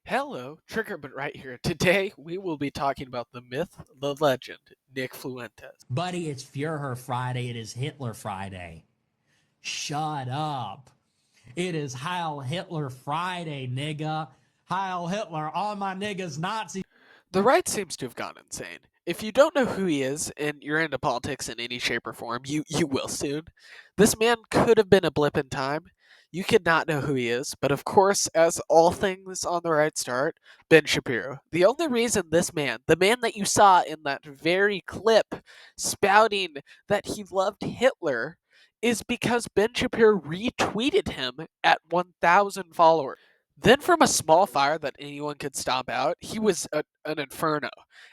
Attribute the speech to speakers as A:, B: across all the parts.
A: Hello, Trigger, but right here. Today we will be talking about the myth, the legend, Nick Fuentes.
B: Buddy, it's Führer Friday. It is Hitler Friday. Shut up. It is Heil Hitler Friday, nigga. Heil Hitler, all my niggas Nazi.
A: The right seems to have gone insane. If you don't know who he is and you're into politics in any shape or form, you will soon. This man could have been a blip in time. You could not know who he is, but of course, as all things on the right start, Ben Shapiro. The only reason this man, the man that you saw in that very clip spouting that he loved Hitler, is because Ben Shapiro retweeted him at 1,000 followers. Then, from a small fire that anyone could stomp out, he was an inferno.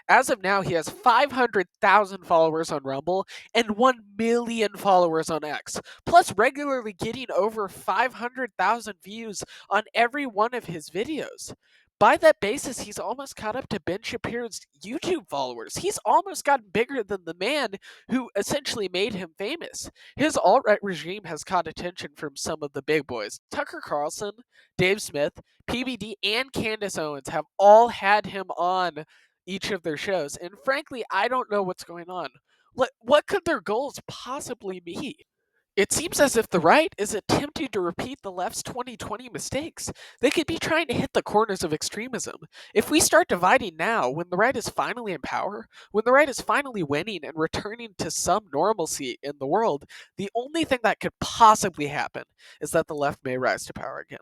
A: As of now, he has 500,000 followers on Rumble and 1 million followers on X, plus regularly getting over 500,000 views on every one of his videos. By that basis, he's almost caught up to Ben Shapiro's YouTube followers. He's almost gotten bigger than the man who essentially made him famous. His alt right regime has caught attention from some of the big boys. Tucker Carlson, Dave Smith, PBD, and Candace Owens have all had him on each of their shows. And frankly, I don't know what's going on. What could their goals possibly be? It seems as if the right is attempting to repeat the left's 2020 mistakes. They could be trying to hit the corners of extremism. If we start dividing now, when the right is finally in power, when the right is finally winning and returning to some normalcy in the world, the only thing that could possibly happen is that the left may rise to power again.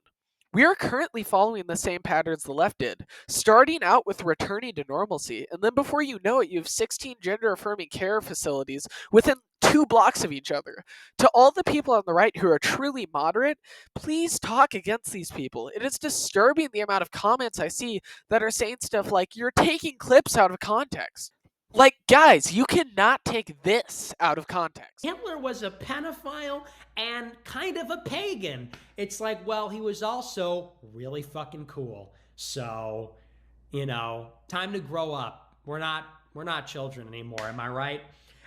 A: We are currently following the same patterns the left did, starting out with returning to normalcy, and then before you know it, you have 16 gender affirming care facilities within 2 blocks of each other. To all the people on the right who are truly moderate, please talk against these people. It is disturbing the amount of comments I see that are saying stuff like, you're taking clips out of context. Like, guys, you cannot take this out of context.
B: Hitler was a pedophile and kind of a pagan. It's like, well, he was also really fucking cool. So, time to grow up. We're not children anymore. Am I right?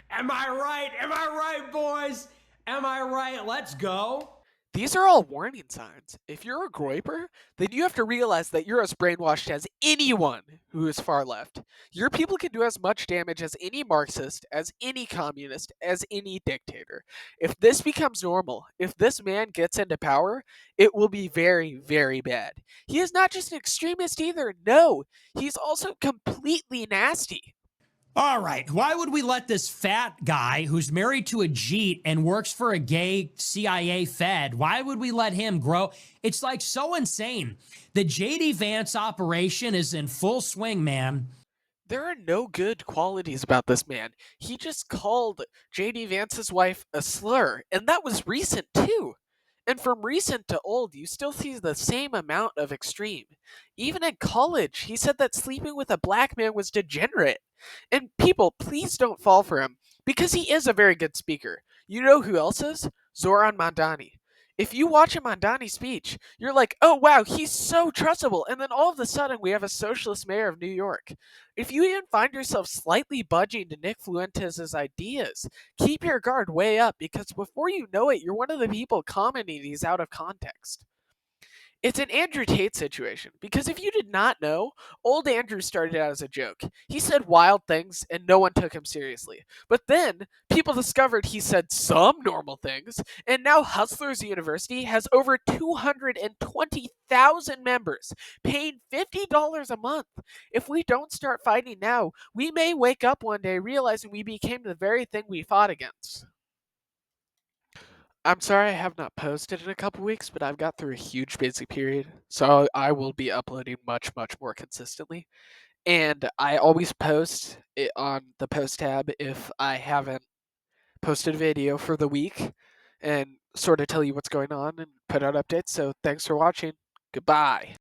B: Am I right? Am I right, boys? Am I right? Let's go.
A: These are all warning signs. If you're a groyper, then you have to realize that you're as brainwashed as anyone who is far left. Your people can do as much damage as any Marxist, as any communist, as any dictator. If this becomes normal, if this man gets into power, it will be very, very bad. He is not just an extremist either. No, he's also completely nasty.
B: All right. Why would we let this fat guy who's married to a Jeet and works for a gay CIA Fed, why would we let him grow? It's like so insane. The JD Vance operation is in full swing, man.
A: There are no good qualities about this man. He just called JD Vance's wife a slur, and that was recent too. And from recent to old, you still see the same amount of extreme. Even in college, he said that sleeping with a black man was degenerate. And people, please don't fall for him, because he is a very good speaker. You know who else is? Zoran Mandani. If you watch a Mandani speech, you're like, oh wow, he's so trustable. And then all of a sudden, we have a socialist mayor of New York. If you even find yourself slightly budging to Nick Fuentes' ideas, keep your guard way up, because before you know it, you're one of the people commenting these out of context. It's an Andrew Tate situation, because if you did not know, old Andrew started out as a joke. He said wild things and no one took him seriously. But then people discovered he said some normal things, and now Hustlers University has over 220,000 members paying $50 a month. If we don't start fighting now, we may wake up one day realizing we became the very thing we fought against. I'm sorry I have not posted in a couple weeks, but I've got through a huge busy period, so I will be uploading much, much more consistently. And I always post it on the post tab if I haven't posted a video for the week, and sort of tell you what's going on and put out updates. So thanks for watching. Goodbye.